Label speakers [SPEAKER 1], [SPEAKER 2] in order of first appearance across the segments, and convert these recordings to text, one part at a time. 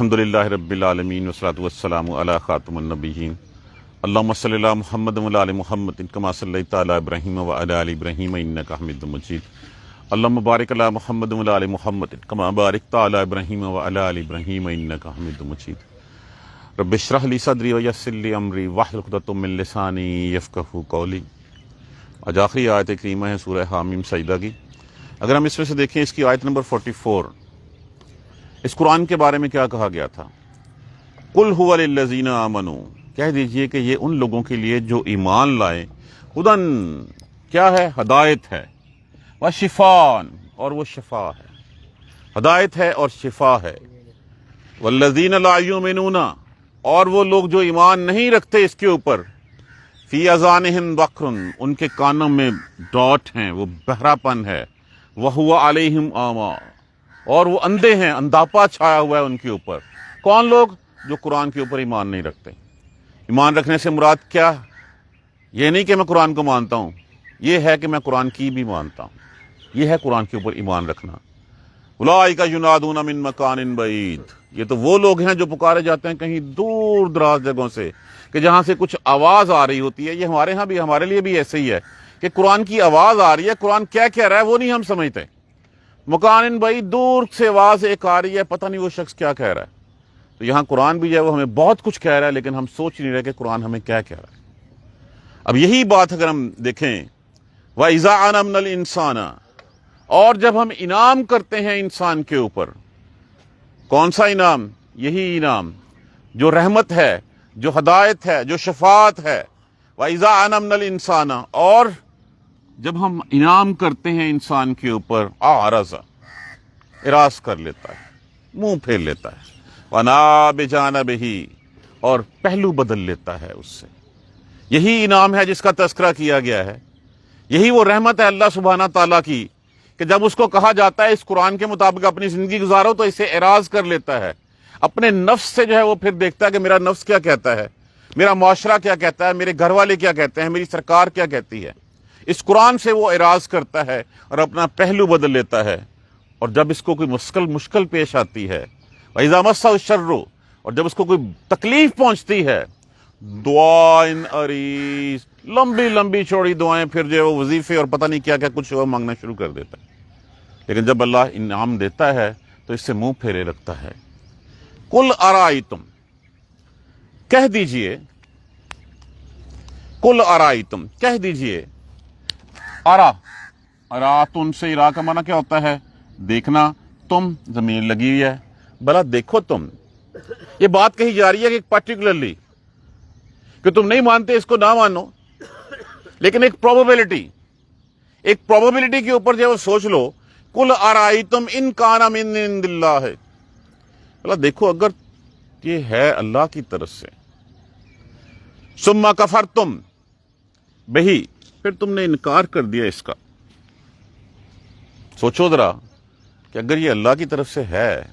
[SPEAKER 1] الحمدللہ رب العالمین والصلاة والسلام علی خاتم النبیین اللہم صلی علی محمد وعلی آل محمد کما صلیت علی ابراہیم وعلی آل ابراہیم انک حمید مجید اللہم بارک علی محمد وعلی آل محمد کما بارکت علی ابراہیم وعلی آل ابراہیم انک حمید مجید رب اشرح لی صدری ویسر لی امری واحلل عقدۃ من لسانی یفقہوا قولی۔ آج آخری آیت کریمہ ہے سورہ حامیم سجدہ کی۔ اگر ہم اس میں سے دیکھیں اس کی آیت نمبر 44، اس قرآن کے بارے میں کیا کہا گیا تھا؟ قل هو للذین آمنوا، کہہ دیجئے کہ یہ ان لوگوں کے لیے جو ایمان لائے، ہدن کیا ہے؟ ہدایت ہے، وشفاء اور وہ شفا ہے، ہدایت ہے اور شفا ہے، والذین لا یؤمنون اور وہ لوگ جو ایمان نہیں رکھتے اس کے اوپر، فی اذانہم وقر ان کے کانوں میں ڈاٹ ہیں، وہ بہرا پن ہے، وہو علیہم اعمی اور وہ اندھے ہیں، اندھاپا چھایا ہوا ہے ان کے اوپر۔ کون لوگ؟ جو قرآن کے اوپر ایمان نہیں رکھتے۔ ایمان رکھنے سے مراد کیا؟ یہ نہیں کہ میں قرآن کو مانتا ہوں، یہ ہے کہ میں قرآن کی بھی مانتا ہوں، یہ ہے قرآن کے اوپر ایمان رکھنا۔ اولئک ینادون من مکان بعید، یہ تو وہ لوگ ہیں جو پکارے جاتے ہیں کہیں دور دراز جگہوں سے، کہ جہاں سے کچھ آواز آ رہی ہوتی ہے۔ یہ ہمارے ہاں بھی، ہمارے لیے بھی ایسے ہی ہے کہ قرآن کی آواز آ رہی ہے، قرآن کیا کہہ رہا ہے وہ نہیں ہم سمجھتے۔ مکان بعید، دور سے آواز ایک آ رہی ہے، پتہ نہیں وہ شخص کیا کہہ رہا ہے۔ تو یہاں قرآن بھی جو ہے وہ ہمیں بہت کچھ کہہ رہا ہے، لیکن ہم سوچ نہیں رہے کہ قرآن ہمیں کیا کہہ رہا ہے۔ اب یہی بات اگر ہم دیکھیں، وَإِذَا أَنَعْمْنَا الْإِنسَانَ اور جب ہم انعام کرتے ہیں انسان کے اوپر، کون سا انعام؟ یہی انعام جو رحمت ہے، جو ہدایت ہے، جو شفاعت ہے۔ وَإِذَا أَنَعْمْنَا الْإِنسَانَ اور جب ہم انعام کرتے ہیں انسان کے اوپر، اعرض اعراض کر لیتا ہے، منہ پھیر لیتا ہے، وَنَأَىٰ بِجَانِبِهِ اور پہلو بدل لیتا ہے اس سے۔ یہی انعام ہے جس کا تذکرہ کیا گیا ہے، یہی وہ رحمت ہے اللہ سبحانہ تعالیٰ کی کہ جب اس کو کہا جاتا ہے اس قرآن کے مطابق اپنی زندگی گزارو تو اسے اعراض کر لیتا ہے، اپنے نفس سے جو ہے وہ پھر دیکھتا ہے کہ میرا نفس کیا کہتا ہے، میرا معاشرہ کیا کہتا ہے، میرے گھر والے کیا کہتے ہیں، میری سرکار کیا کہتی ہے۔ اس قرآن سے وہ اعراض کرتا ہے اور اپنا پہلو بدل لیتا ہے۔ اور جب اس کو کوئی مشکل پیش آتی ہے، وَإِذَا مَسَّهُ الشَّرُّ اور جب اس کو کوئی تکلیف پہنچتی ہے، دعائن عریض، لمبی لمبی چوڑی دعائیں، پھر جو ہے وہ وظیفے اور پتہ نہیں کیا کیا کچھ وہ مانگنا شروع کر دیتا ہے۔ لیکن جب اللہ انعام دیتا ہے تو اس سے منہ پھیرے رکھتا ہے۔ قُلْ أَرَأَيْتُمْ کہہ دیجئے، قُلْ أَرَأَيْتُمْ کہہ دیجئے، اراتن سے ارا کا معنی کیا ہوتا ہے؟ دیکھنا، تم ضمیر لگی ہوئی ہے، بھلا دیکھو تم۔ یہ بات کہی جا رہی ہے کہ پرٹیکولرلی کہ تم نہیں مانتے اس کو نہ مانو، لیکن ایک پروبیبلٹی کے اوپر جو ہے وہ سوچ لو۔ قل ارائیتم ان کان من عند اللہ، بھلا دیکھو اگر یہ ہے اللہ کی طرف سے، ثم کفرتم بہی پھر تم نے انکار کر دیا اس کا۔ سوچو ذرا کہ اگر یہ اللہ کی طرف سے ہے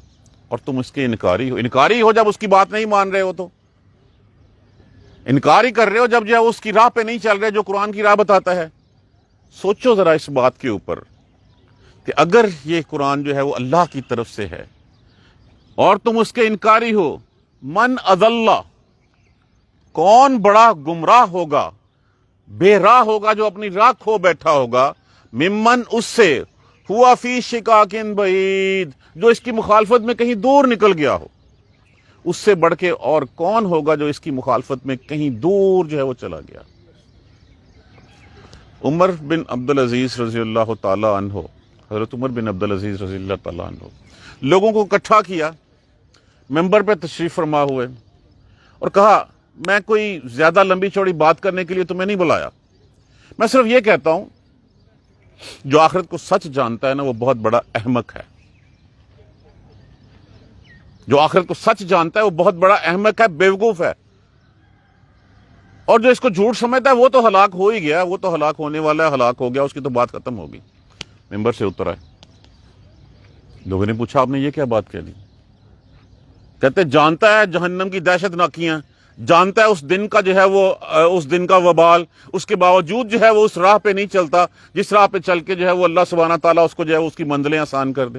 [SPEAKER 1] اور تم اس کے انکاری ہو جب اس کی بات نہیں مان رہے ہو، تو انکار ہی کر رہے ہو جب جو ہے اس کی راہ پہ نہیں چل رہے جو قرآن کی راہ بتاتا ہے۔ سوچو ذرا اس بات کے اوپر کہ اگر یہ قرآن جو ہے وہ اللہ کی طرف سے ہے اور تم اس کے انکاری ہو، من اضل کون بڑا گمراہ ہوگا، بے راہ ہوگا، جو اپنی راہ کھو بیٹھا ہوگا، ممن اس سے، ہوا فی شقاق بعید جو اس کی مخالفت میں کہیں دور نکل گیا ہو۔ اس سے بڑھ کے اور کون ہوگا جو اس کی مخالفت میں کہیں دور جو ہے وہ چلا گیا۔ عمر بن عبدالعزیز رضی اللہ تعالی عنہ، حضرت عمر بن عبدالعزیز رضی اللہ تعالی عنہ لوگوں کو اکٹھا کیا، ممبر پہ تشریف فرما ہوئے، اور کہا میں کوئی زیادہ لمبی چوڑی بات کرنے کے لیے تمہیں نہیں بلایا، میں صرف یہ کہتا ہوں جو آخرت کو سچ جانتا ہے نا وہ بہت بڑا احمق ہے۔ جو آخرت کو سچ جانتا ہے وہ بہت بڑا احمق ہے، بیوقوف ہے، اور جو اس کو جھوٹ سمجھتا ہے وہ تو ہلاک ہو ہی گیا، وہ تو ہلاک ہونے والا ہے، ہلاک ہو گیا، اس کی تو بات ختم ہوگی۔ ممبر سے اتر آئے، لوگوں نے پوچھا آپ نے یہ کیا بات کہہ دی؟ کہتے جانتا ہے جہنم کی دہشت ناکیاں، جانتا ہے اس دن کا جو ہے وہ اس دن کا وبال، اس کے باوجود جو ہے وہ اس راہ پہ نہیں چلتا جس راہ پہ چل کے جو ہے وہ اللہ سبحانہ تعالیٰ اس کو جو ہے اس کی منزلیں آسان کر دے۔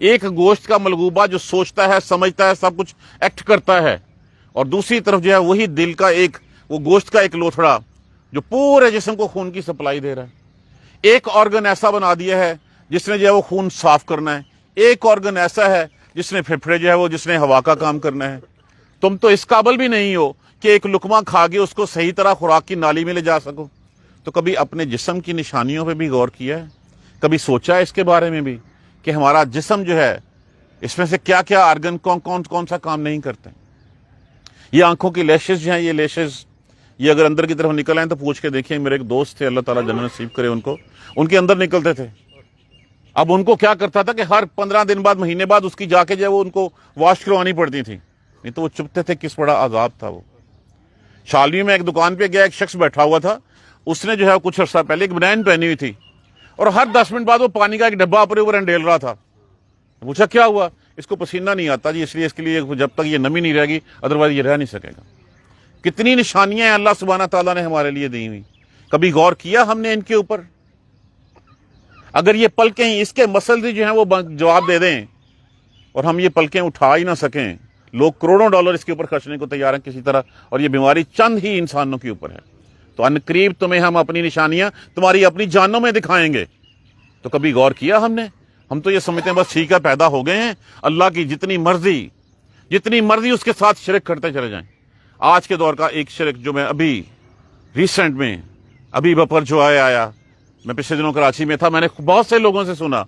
[SPEAKER 1] ایک گوشت کا ملغوبہ جو سوچتا ہے، سمجھتا ہے، سب کچھ ایکٹ کرتا ہے، اور دوسری طرف جو ہے وہی دل کا ایک وہ گوشت کا ایک لوتھڑا جو پورے جسم کو خون کی سپلائی دے رہا ہے۔ ایک آرگن ایسا بنا دیا ہے جس نے جو ہے وہ خون صاف کرنا ہے، ایک آرگن ایسا ہے جس نے پھیپھڑے جو ہے وہ جس نے ہوا کا کام کرنا ہے۔ تم تو اس قابل بھی نہیں ہو کہ ایک لقمہ کھا کے اس کو صحیح طرح خوراک کی نالی میں لے جا سکو۔ تو کبھی اپنے جسم کی نشانیوں پہ بھی غور کیا ہے؟ کبھی سوچا ہے اس کے بارے میں بھی کہ ہمارا جسم جو ہے اس میں سے کیا کیا آرگن کون سا کام نہیں کرتے؟ یہ آنکھوں کی لیشز جو ہیں، یہ لیشز یہ اگر اندر کی طرف نکل آئیں تو پوچھ کے دیکھیں۔ میرے ایک دوست تھے، اللہ تعالیٰ جنت نصیب کرے ان کو، ان کے اندر نکلتے تھے۔ اب ان کو کیا کرتا تھا کہ ہر 15 دن بعد، مہینے بعد اس کی جا کے جو ہے وہ ان کو واش کروانی پڑتی تھی، نہیں تو وہ چپتے تھے۔ کس بڑا عذاب تھا وہ۔ شالوی میں ایک دکان پہ گیا، ایک شخص بیٹھا ہوا تھا، اس نے جو ہے کچھ عرصہ پہلے ایک بنین پہنی ہوئی تھی، اور ہر 10 منٹ بعد وہ پانی کا ایک ڈبہ اپنے اوپر انڈیل رہا تھا۔ پوچھا کیا ہوا؟ اس کو پسینہ نہیں آتا جی، اس لیے اس کے لیے جب تک یہ نمی نہیں رہے گی ادروائز یہ رہ نہیں سکے گا۔ کتنی نشانیاں ہیں اللہ سبحانہ تعالیٰ نے ہمارے لیے دی ہوئی، کبھی غور کیا ہم نے ان کے اوپر؟ اگر یہ پلکیں اس کے مسل جو ہیں وہ جواب دے دیں اور ہم یہ پلکیں اٹھا ہی نہ سکیں، لوگ کروڑوں ڈالر اس کے اوپر خرچنے کو تیار ہیں کسی طرح، اور یہ بیماری چند ہی انسانوں کے اوپر ہے، تو ان قریب تمہیں ہم اپنی نشانیاں تمہاری اپنی جانوں میں دکھائیں گے۔ تو کبھی غور کیا ہم نے؟ ہم تو یہ سمجھتے ہیں بس ٹھیک ہے، پیدا ہو گئے ہیں، اللہ کی جتنی مرضی اس کے ساتھ شرک کرتے چلے جائیں۔ آج کے دور کا ایک شرک جو میں ابھی ریسنٹ میں ابھی بپر جو آیا، میں پچھلے دنوں کراچی میں تھا، میں نے بہت سے لوگوں سے سنا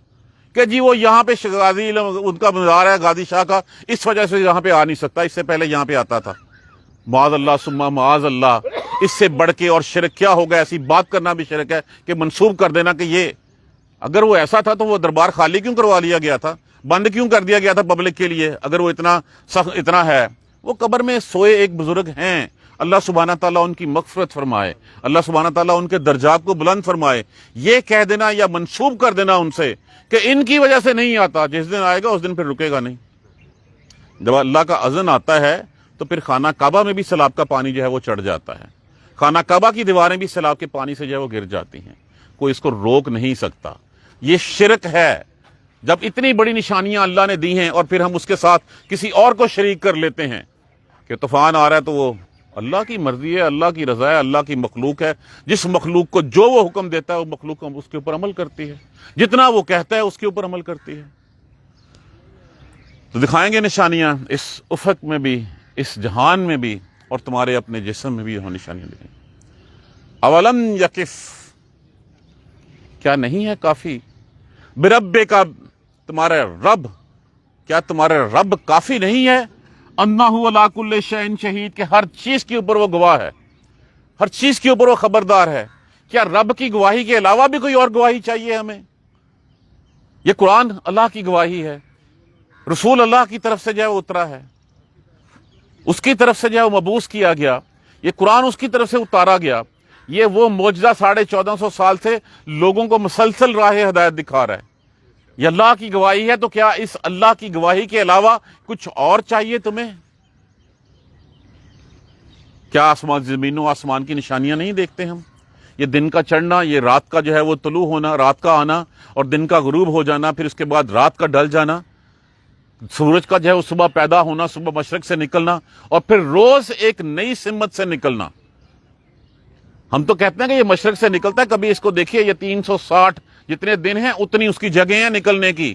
[SPEAKER 1] کہ جی وہ یہاں پہ غازی ان کا مزار ہے غازی شاہ کا، اس وجہ سے یہاں پہ آ نہیں سکتا، اس سے پہلے یہاں پہ آتا تھا۔ معاذ اللہ ثم معاذ اللہ، اس سے بڑھ کے اور شرک کیا ہوگا؟ ایسی بات کرنا بھی شرک ہے کہ منسوب کر دینا کہ یہ اگر وہ ایسا تھا تو وہ دربار خالی کیوں کروا لیا گیا تھا، بند کیوں کر دیا گیا تھا پبلک کے لیے؟ اگر وہ اتنا سخت اتنا ہے، وہ قبر میں سوئے ایک بزرگ ہیں، اللہ سبحانہ تعالیٰ ان کی مغفرت فرمائے، اللہ سبحانہ تعالیٰ ان کے درجات کو بلند فرمائے۔ یہ کہہ دینا یا منسوب کر دینا ان سے کہ ان کی وجہ سے نہیں آتا، جس دن آئے گا اس دن پھر رکے گا نہیں۔ جب اللہ کا اذن آتا ہے تو پھر خانہ کعبہ میں بھی سیلاب کا پانی جو ہے وہ چڑھ جاتا ہے، خانہ کعبہ کی دیواریں بھی سیلاب کے پانی سے جو ہے وہ گر جاتی ہیں، کوئی اس کو روک نہیں سکتا۔ یہ شرک ہے جب اتنی بڑی نشانیاں اللہ نے دی ہیں اور پھر ہم اس کے ساتھ کسی اور کو شریک کر لیتے ہیں کہ طوفان آ رہا ہے تو وہ اللہ کی مرضی ہے، اللہ کی رضا ہے، اللہ کی مخلوق ہے، جس مخلوق کو جو وہ حکم دیتا ہے وہ مخلوق اس کے اوپر عمل کرتی ہے، جتنا وہ کہتا ہے اس کے اوپر عمل کرتی ہے۔ تو دکھائیں گے نشانیاں اس افق میں بھی، اس جہان میں بھی، اور تمہارے اپنے جسم میں بھی وہ نشانیاں دکھائیں۔ اولم یکف، کیا نہیں ہے کافی؟ بربے کا، تمہارے رب، کیا تمہارے رب کافی نہیں ہے؟ انہ علی کل شیء شہید، کہ ہر چیز کے اوپر وہ گواہ ہے، ہر چیز کے اوپر وہ خبردار ہے۔ کیا رب کی گواہی کے علاوہ بھی کوئی اور گواہی چاہیے ہمیں؟ یہ قرآن اللہ کی گواہی ہے، رسول اللہ کی طرف سے جو ہے وہ اترا ہے، اس کی طرف سے جو ہے وہ مبعوث کیا گیا، یہ قرآن اس کی طرف سے اتارا گیا، یہ وہ معجزہ 1450 سال سے لوگوں کو مسلسل راہ ہدایت دکھا رہا ہے۔ یہ اللہ کی گواہی ہے، تو کیا اس اللہ کی گواہی کے علاوہ کچھ اور چاہیے تمہیں؟ کیا آسمان، زمین و آسمان کی نشانیاں نہیں دیکھتے ہم؟ یہ دن کا چڑھنا، یہ رات کا جو ہے وہ طلوع ہونا، رات کا آنا اور دن کا غروب ہو جانا، پھر اس کے بعد رات کا ڈل جانا، سورج کا جو ہے وہ صبح پیدا ہونا، صبح مشرق سے نکلنا، اور پھر روز ایک نئی سمت سے نکلنا۔ ہم تو کہتے ہیں کہ یہ مشرق سے نکلتا ہے، کبھی اس کو دیکھیے، یہ 360 جتنے دن ہیں اتنی اس کی جگہیں ہیں نکلنے کی،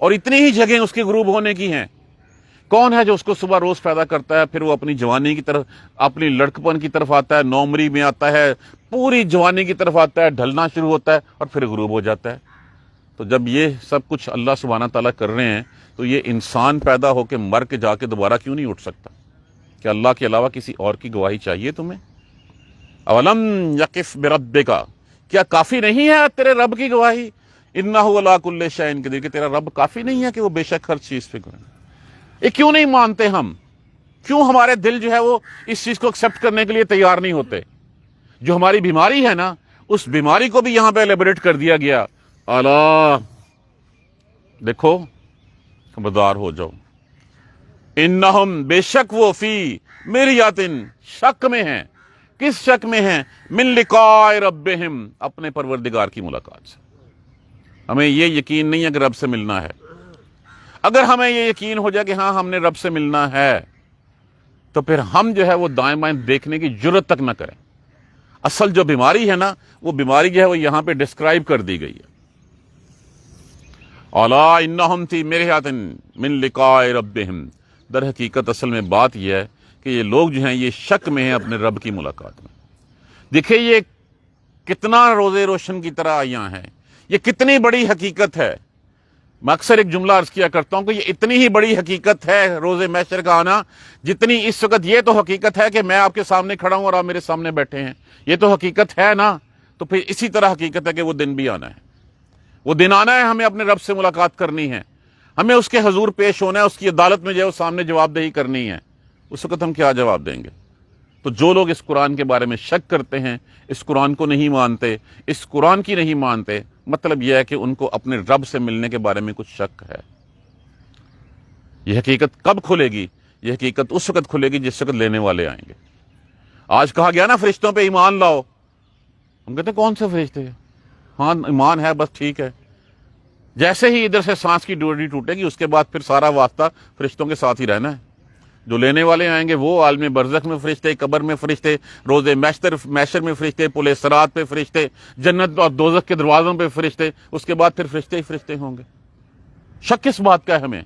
[SPEAKER 1] اور اتنی ہی جگہیں اس کے غروب ہونے کی ہیں۔ کون ہے جو اس کو صبح روز پیدا کرتا ہے، پھر وہ اپنی جوانی کی طرف، اپنی لڑکپن کی طرف آتا ہے، نومری میں آتا ہے، پوری جوانی کی طرف آتا ہے، ڈھلنا شروع ہوتا ہے اور پھر غروب ہو جاتا ہے۔ تو جب یہ سب کچھ اللہ سبحانہ تعالیٰ کر رہے ہیں تو یہ انسان پیدا ہو کے مر کے جا کے دوبارہ کیوں نہیں اٹھ سکتا؟ کہ اللہ کے علاوہ کسی اور کی گواہی چاہیے تمہیں؟ اولم یقف بربک، کیا کافی نہیں ہے تیرے رب کی گواہی؟ انہ علی کل شیء قدیر، کہ تیرا رب کافی نہیں ہے کہ وہ بے شک ہر چیز پہ کرے؟ یہ کیوں نہیں مانتے ہم؟ کیوں ہمارے دل جو ہے وہ اس چیز کو ایکسپٹ کرنے کے لیے تیار نہیں ہوتے؟ جو ہماری بیماری ہے نا، اس بیماری کو بھی یہاں پہ ایلیبریٹ کر دیا گیا۔ اللہ دیکھو، خبردار ہو جاؤ، انہم، بے شک وہ، فی مریۃ، شک میں ہیں۔ کس شک میں ہیں؟ من لقاء ربہم، اپنے پروردگار کی ملاقات سے۔ ہمیں یہ یقین نہیں ہے کہ رب سے ملنا ہے، اگر ہمیں یہ یقین ہو جائے کہ ہاں ہم نے رب سے ملنا ہے تو پھر ہم جو ہے وہ دائیں بائیں دیکھنے کی جرت تک نہ کریں۔ اصل جو بیماری ہے نا، وہ بیماری جو ہے وہ یہاں پہ ڈسکرائب کر دی گئی ہے۔ الا انہم فی مرحۃ من لقاء ربہم، در حقیقت اصل میں بات یہ ہے کہ یہ لوگ جو ہیں یہ شک میں ہیں اپنے رب کی ملاقات میں۔ دیکھیں یہ کتنا روزے روشن کی طرح آیاں ہیں، یہ کتنی بڑی حقیقت ہے۔ میں اکثر ایک جملہ عرض کیا کرتا ہوں کہ یہ اتنی ہی بڑی حقیقت ہے روزے محشر کا آنا، جتنی اس وقت یہ تو حقیقت ہے کہ میں آپ کے سامنے کھڑا ہوں اور آپ میرے سامنے بیٹھے ہیں، یہ تو حقیقت ہے نا۔ تو پھر اسی طرح حقیقت ہے کہ وہ دن بھی آنا ہے، وہ دن آنا ہے، ہمیں اپنے رب سے ملاقات کرنی ہے، ہمیں اس کے حضور پیش ہونا ہے، اس کی عدالت میں جو ہے وہ سامنے جواب دہی کرنی ہے۔ اس وقت ہم کیا جواب دیں گے؟ تو جو لوگ اس قرآن کے بارے میں شک کرتے ہیں، اس قرآن کو نہیں مانتے، اس قرآن کی نہیں مانتے، مطلب یہ ہے کہ ان کو اپنے رب سے ملنے کے بارے میں کچھ شک ہے۔ یہ حقیقت کب کھلے گی؟ یہ حقیقت اس وقت کھلے گی جس وقت لینے والے آئیں گے۔ آج کہا گیا نا فرشتوں پہ ایمان لاؤ، ہم کہتے ہیں کون سے فرشتے ہیں؟ ہاں ایمان ہے، بس ٹھیک ہے۔ جیسے ہی ادھر سے سانس کی ڈوری ٹوٹے گی اس کے بعد پھر سارا واسطہ فرشتوں کے ساتھ ہی رہنا ہے۔ جو لینے والے آئیں گے وہ عالم برزخ میں فرشتے، قبر میں فرشتے، روز محشر میں فرشتے، پل صراط پہ فرشتے، جنت اور دوزخ کے دروازوں پہ فرشتے، اس کے بعد پھر فرشتے ہی فرشتے ہوں گے۔ شک کس بات کا ہے ہمیں؟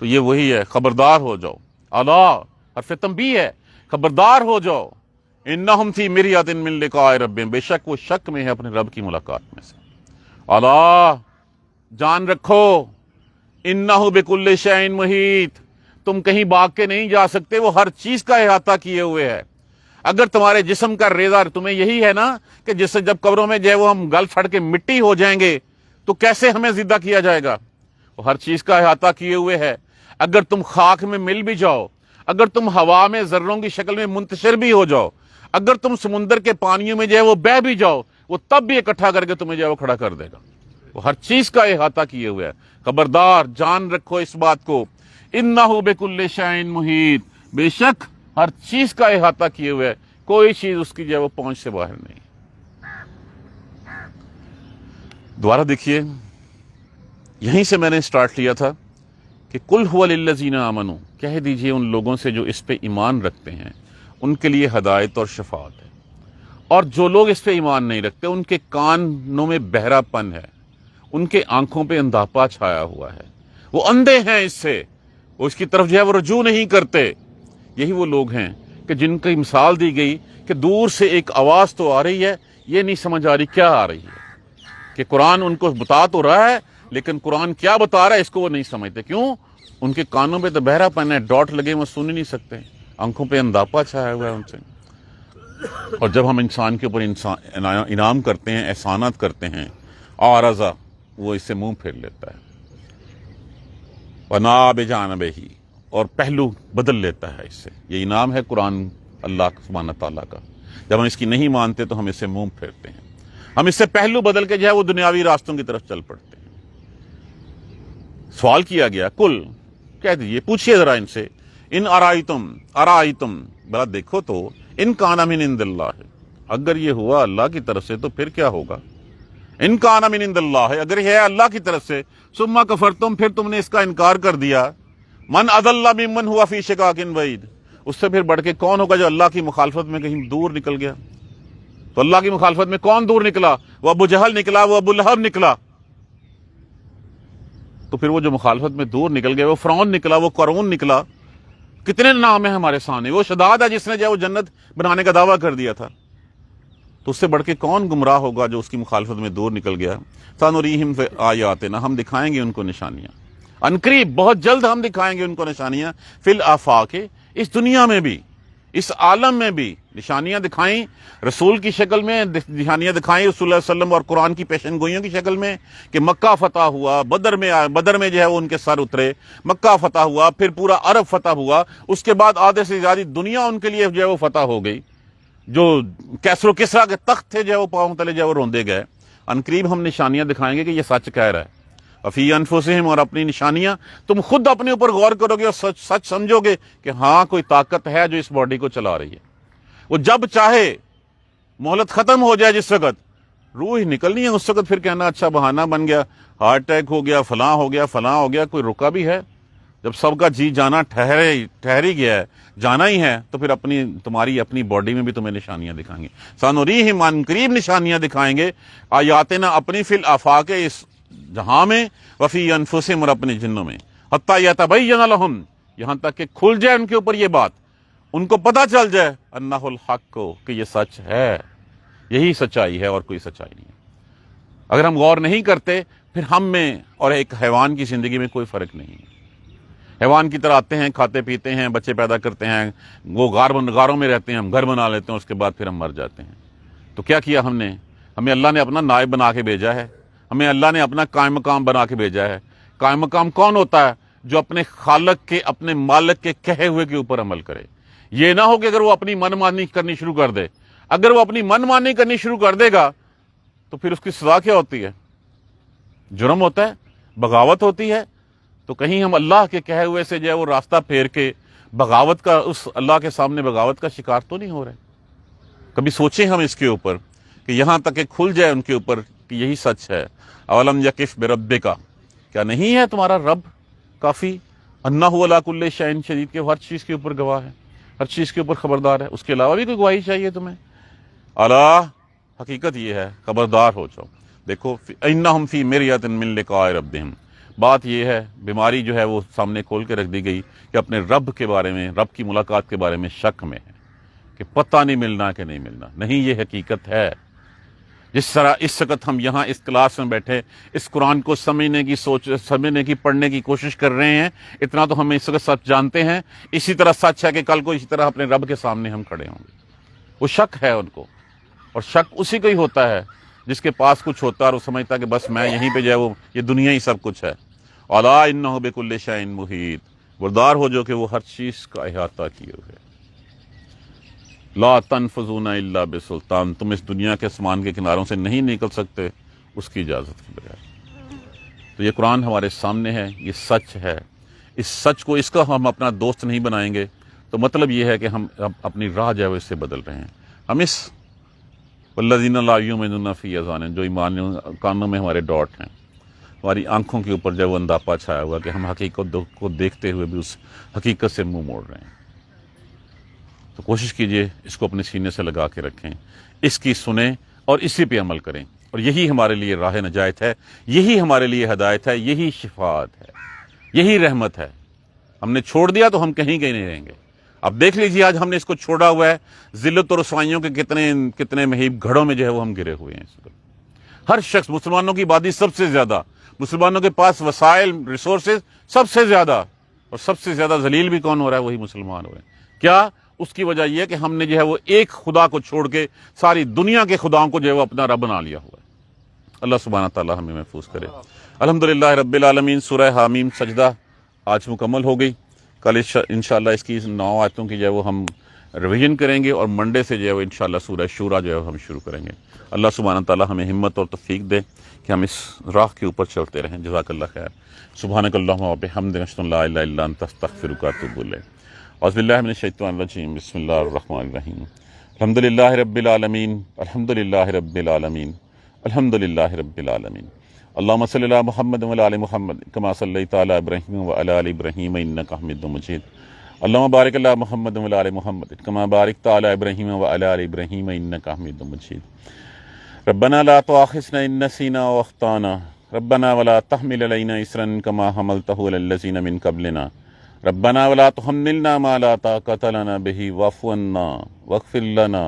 [SPEAKER 1] تو یہ وہی ہے، خبردار ہو جاؤ۔ الا حرف تنبیہ ہے، خبردار ہو جاؤ۔ انہم فی مرحۃ من لقاء ربہم، بے شک وہ شک میں ہے اپنے رب کی ملاقات میں سے۔ الا جان رکھو، انہ بکل شیء محیط، تم کہیں بھاگ کے نہیں جا سکتے، وہ ہر چیز کا احاطہ کیے ہوئے ہے۔ اگر تمہارے جسم کا ریزہ تمہیں یہی ہے نا کہ جس سے جب قبروں میں جو ہے وہ ہم گل پھٹ کے مٹی ہو جائیں گے تو کیسے ہمیں زندہ کیا جائے گا؟ وہ ہر چیز کا احاطہ کیے ہوئے ہے۔ اگر تم خاک میں مل بھی جاؤ، اگر تم ہوا میں ذروں کی شکل میں منتشر بھی ہو جاؤ، اگر تم سمندر کے پانیوں میں جو ہے وہ بہہ بھی جاؤ، وہ تب بھی اکٹھا کر کے تمہیں جو ہے وہ کھڑا کر دے گا۔ وہ ہر چیز کا احاطہ کیے ہوئے ہے۔ خبردار جان رکھو اس بات کو، انہ بکل شیء محیط، بے شک ہر چیز کا احاطہ کیے ہوئے ہے، کوئی چیز اس کی جو ہے وہ پہنچ سے باہر نہیں۔ دوبارہ دیکھیے، یہیں سے میں نے سٹارٹ لیا تھا کہ قل ھو للذین آمنوا، کہہ دیجئے ان لوگوں سے جو اس پہ ایمان رکھتے ہیں، ان کے لیے ہدایت اور شفاعت ہے۔ اور جو لوگ اس پہ ایمان نہیں رکھتے ان کے کانوں میں بہرا پن ہے، ان کے آنکھوں پہ اندھاپا چھایا ہوا ہے، وہ اندھے ہیں اس سے، وہ اس کی طرف جو ہے وہ رجوع نہیں کرتے۔ یہی وہ لوگ ہیں کہ جن کی مثال دی گئی کہ دور سے ایک آواز تو آ رہی ہے، یہ نہیں سمجھ آ رہی کیا آ رہی ہے، کہ قرآن ان کو بتا تو رہا ہے لیکن قرآن کیا بتا رہا ہے اس کو وہ نہیں سمجھتے۔ کیوں؟ ان کے کانوں پہ تو بہرا پن ہے، ڈاٹ لگے وہ سن ہی نہیں سکتے، آنکھوں پہ اندھاپا چھایا ہوا ہے ان سے۔ اور جب ہم انسان کے اوپر انعام کرتے ہیں، احسانات کرتے ہیں، عارضہ، وہ اس سے منہ پھیر لیتا ہے، وَنَا بِجَانِبِهِ، اور پہلو بدل لیتا ہے اس سے۔ یہ انعام ہے قرآن اللہ سبحانہ تعالیٰ کا۔ جب ہم اس کی نہیں مانتے تو ہم اس سے منہ پھیرتے ہیں، ہم اس سے پہلو بدل کے جو ہے وہ دنیاوی راستوں کی طرف چل پڑتے ہیں۔ سوال کیا گیا، کل کہہ دیجئے، پوچھئے ذرا ان سے، ان ارائیتم، بلا دیکھو تو، ان کان من عند اللہ، اگر یہ ہوا اللہ کی طرف سے تو پھر کیا ہوگا؟ ان کان من عند اللہ، اگر یہ ہے اللہ کی طرف سے، ثم کفرتم، پھر تم نے اس کا انکار کر دیا، من اضل ممن هو فی شقاق بعید، اس سے پھر بڑھ کے کون ہوگا جو اللہ کی مخالفت میں کہیں دور نکل گیا؟ تو اللہ کی مخالفت میں کون دور نکلا؟ وہ ابو جہل نکلا، وہ ابو لہب نکلا۔ تو پھر وہ جو مخالفت میں دور نکل گئے، وہ فرعون نکلا، وہ قارون نکلا، کتنے نام ہیں ہمارے سامنے۔ وہ شداد ہے جس نے جو ہے وہ جنت بنانے کا دعویٰ کر دیا تھا، تو اس سے بڑھ کے کون گمراہ ہوگا جو اس کی مخالفت میں دور نکل گیا؟ سنریہم فی آیاتنا، ہم دکھائیں گے ان کو نشانیاں، عنقریب بہت جلد ہم دکھائیں گے ان کو نشانیاں، فی الآفاق، اس دنیا میں بھی، اس عالم میں بھی نشانیاں دکھائیں، رسول کی شکل میں نشانیاں دکھائیں، رسول اللہ علیہ وسلم اور قرآن کی پیشن گوئیوں کی شکل میں، کہ مکہ فتح ہوا، بدر میں جو ہے وہ ان کے سر اترے، مکہ فتح ہوا، پھر پورا عرب فتح ہوا، اس کے بعد آدھے سے زیادہ دنیا ان کے لیے جو ہے وہ فتح ہو گئی، جو کیسر و کسریٰ کے تخت تھے جو ہے وہ پاؤں تلے جو ہے وہ روندے گئے۔ عنقریب ہم نشانیاں دکھائیں گے کہ یہ سچ کہہ رہا ہے۔ وفی انفسہم، اور اپنی نشانیاں، تم خود اپنے اوپر غور کرو گے اور سچ سمجھو گے کہ ہاں کوئی طاقت ہے جو اس باڈی کو چلا رہی ہے۔ وہ جب چاہے مہلت ختم ہو جائے، جس وقت روح نکلنی ہے اس وقت پھر کہنا اچھا بہانہ بن گیا، ہارٹ اٹیک ہو گیا، فلاں ہو گیا، فلاں ہو گیا، کوئی رکا بھی ہے؟ جب سب کا جی جانا ٹھہر ہی گیا ہے، جانا ہی ہے، تو پھر تمہاری اپنی باڈی میں بھی تمہیں نشانیاں دکھائیں گے۔ سنریہم عن قریب نشانیاں دکھائیں گے آیاتنا اپنی فی الآفاق، اس جہاں میں، وفی انفسہم، اور اپنے جنوں میں، حتی یتبین لہم، یہاں تک کہ کھل جائے ان کے اوپر یہ بات، ان کو پتہ چل جائے انہ الحق کو، کہ یہ سچ ہے، یہی سچائی ہے اور کوئی سچائی نہیں ہے۔ اگر ہم غور نہیں کرتے پھر ہم میں اور ایک حیوان کی زندگی میں کوئی فرق نہیں ہے۔ حیوان کی طرح آتے ہیں، کھاتے پیتے ہیں، بچے پیدا کرتے ہیں، وہ غاروں میں رہتے ہیں، ہم گھر بنا لیتے ہیں، اس کے بعد پھر ہم مر جاتے ہیں۔ تو کیا کیا ہم نے؟ ہمیں اللہ نے اپنا نائب بنا کے بھیجا ہے، ہمیں اللہ نے اپنا قائم مقام بنا کے بھیجا ہے۔ قائم مقام کون ہوتا ہے؟ جو اپنے خالق کے، اپنے مالک کے کہے ہوئے کے اوپر عمل کرے۔ یہ نہ ہو کہ اگر وہ اپنی من مانی کرنی شروع کر دے، اگر وہ اپنی من مانی کرنی شروع کر دے گا تو پھر اس کی سزا کیا ہوتی ہے؟ جرم ہوتا ہے، بغاوت ہوتی ہے۔ تو کہیں ہم اللہ کے کہے ہوئے سے جو ہے وہ راستہ پھیر کے بغاوت کا، اس اللہ کے سامنے بغاوت کا شکار تو نہیں ہو رہے؟ کبھی سوچیں ہم اس کے اوپر کہ یہاں تک کہ کھل جائے ان کے اوپر کہ یہی سچ ہے۔ اولم یکف بربک، کیا نہیں ہے تمہارا رب کافی؟ انہ علی کل شیء شہید، کہ وہ ہر چیز کے اوپر گواہ ہے، ہر چیز کے اوپر خبردار ہے، اس کے علاوہ بھی کوئی گواہی چاہیے تمہیں؟ الا، حقیقت یہ ہے، خبردار ہو جاؤ۔ دیکھو انہم فی مریۃ من لقاء ربہم، بات یہ ہے، بیماری جو ہے وہ سامنے کھول کے رکھ دی گئی کہ اپنے رب کے بارے میں، رب کی ملاقات کے بارے میں شک میں ہے کہ پتہ نہیں ملنا کہ نہیں ملنا۔ نہیں، یہ حقیقت ہے۔ جس طرح اس وقت ہم یہاں اس کلاس میں بیٹھے اس قرآن کو سمجھنے کی پڑھنے کی کوشش کر رہے ہیں، اتنا تو ہم اس وقت سچ جانتے ہیں، اسی طرح سچ ہے کہ کل کو اسی طرح اپنے رب کے سامنے ہم کھڑے ہوں گے۔ وہ شک ہے ان کو، اور شک اسی کو ہی ہوتا ہے جس کے پاس کچھ ہوتا ہے اور وہ سمجھتا ہے کہ بس میں یہیں پہ جو ہے وہ یہ دنیا ہی سب کچھ ہے۔ الا انہ بکل شیء محیط، خبردار ہو جو کہ وہ ہر چیز کا احاطہ کیے ہوئے۔ لا تنفذون الا بسلطان، تم اس دنیا کے آسمان کے کناروں سے نہیں نکل سکتے اس کی اجازت کے بغیر۔ تو یہ قرآن ہمارے سامنے ہے، یہ سچ ہے۔ اس سچ کو، اس کا ہم اپنا دوست نہیں بنائیں گے تو مطلب یہ ہے کہ ہم اپنی راہ جو ہے اس سے بدل رہے ہیں۔ ہم اس والذین لا یؤمنون فی آذانہم، جو ایمان کانوں میں ہمارے ڈاٹ ہیں، ہماری آنکھوں کے اوپر جو وہ انداپا چھایا ہوا کہ ہم حقیقت کو دیکھتے ہوئے بھی اس حقیقت سے منہ موڑ رہے ہیں۔ تو کوشش کیجئے اس کو اپنے سینے سے لگا کے رکھیں، اس کی سنیں اور اسی پہ عمل کریں، اور یہی ہمارے لیے راہ نجات ہے، یہی ہمارے لیے ہدایت ہے، یہی شفاعت ہے، یہی رحمت ہے۔ ہم نے چھوڑ دیا تو ہم کہیں نہیں رہیں گے۔ اب دیکھ لیجیے آج ہم نے اس کو چھوڑا ہوا ہے، ذلت اور رسوائیوں کے کتنے مہیب گھڑوں میں جو ہے وہ ہم گرے ہوئے ہیں اس وقت۔ ہر شخص، مسلمانوں کی آبادی سب سے زیادہ، مسلمانوں کے پاس وسائل، ریسورسز سب سے زیادہ، اور سب سے زیادہ ذلیل بھی کون ہو رہا ہے؟ وہی مسلمان ہو رہے ہیں۔ کیا؟ اس کی وجہ یہ کہ ہم نے جو ہے وہ ایک خدا کو چھوڑ کے ساری دنیا کے خداؤں کو جو ہے وہ اپنا رب بنا لیا ہوا ہے۔ اللہ سبحانہ تعالی ہمیں محفوظ کرے۔ الحمدللہ رب العالمین۔ سورہ حامیم سجدہ آج مکمل ہو گئی۔ کل انشاءاللہ اس کی 9 آیتوں کی جو ہے وہ ہم ریویژن کریں گے، اور منڈے سے جو ہے وہ انشاءاللہ سورہ شورا جو ہے وہ ہم شروع کریں گے۔ اللہ سبحانہ تعالی ہمیں ہمت اور توفیق دے کہ ہم اس راہ کے اوپر چلتے رہیں۔ جزاک اللہ خیر۔ سبحانک اللہم و بحمدک، اشہد ان لا الہ الا انت، استغفرک و اتوب الیک۔ اعوذ باللہ من الشیطان الرجیم، بسم اللہ الرحمن الرحیم۔ الحمدللہ رب العالمین، الحمدللہ رب العالمین، الحمدللہ رب العالمین۔ اللہم صلی علی محمد وعلی آل محمد کما صلیت علی ابراہیم وعلی آل ابراہیم انک حمید مجید۔ اللہم بارک علی محمد وعلی آل محمد کما بارکت علی ابراہیم وعلی آل ابراہیم انک حمید مجید۔ ربنا لا تؤاخذنا ان نسینا واخطانا، ربنا ولا تحمل علینا اصرا کما حملتہ علی الذین من قبلنا، ربنا ولا تحملنا ما لا طاقۃ لنا به واعف عنا واغفر لنا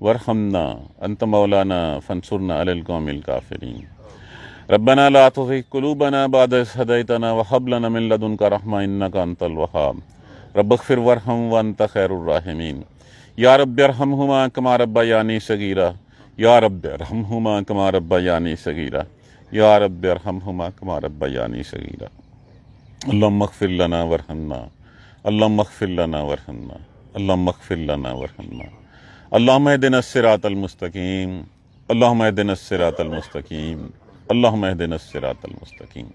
[SPEAKER 1] وارحمنا انت مولانا فانصرنا علی القوم الکافرین۔ ربنا لا تزغ قلوبنا بعد إذ هديتنا وهب لنا من لدنك رحمة إنك أنت الوهاب، رب اغفر وارحم وأنت خير الراحمين۔ یا رب ارحمهما كما ربياني صغيرا، یا رب ارحمهما كما ربياني صغيرا، یا رب ارحمهما كما ربياني صغيرا۔ اللهم اغفر لنا وارحمنا، اللهم اغفر لنا وارحمنا، اللهم اغفر لنا وارحمنا۔ اللهم اهدنا الصراط المستقيم، اللهم اهدنا الصراط المستقيم، اللهم اهدنا الصراط المستقيم۔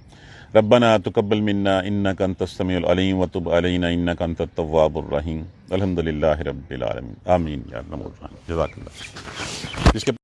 [SPEAKER 1] ربنا تقبل منا انك انت السميع العليم وتب علينا انك انت التواب الرحيم۔ الحمدللہ رب العالمین، آمین یا رب العالمین۔ جزاک اللہ۔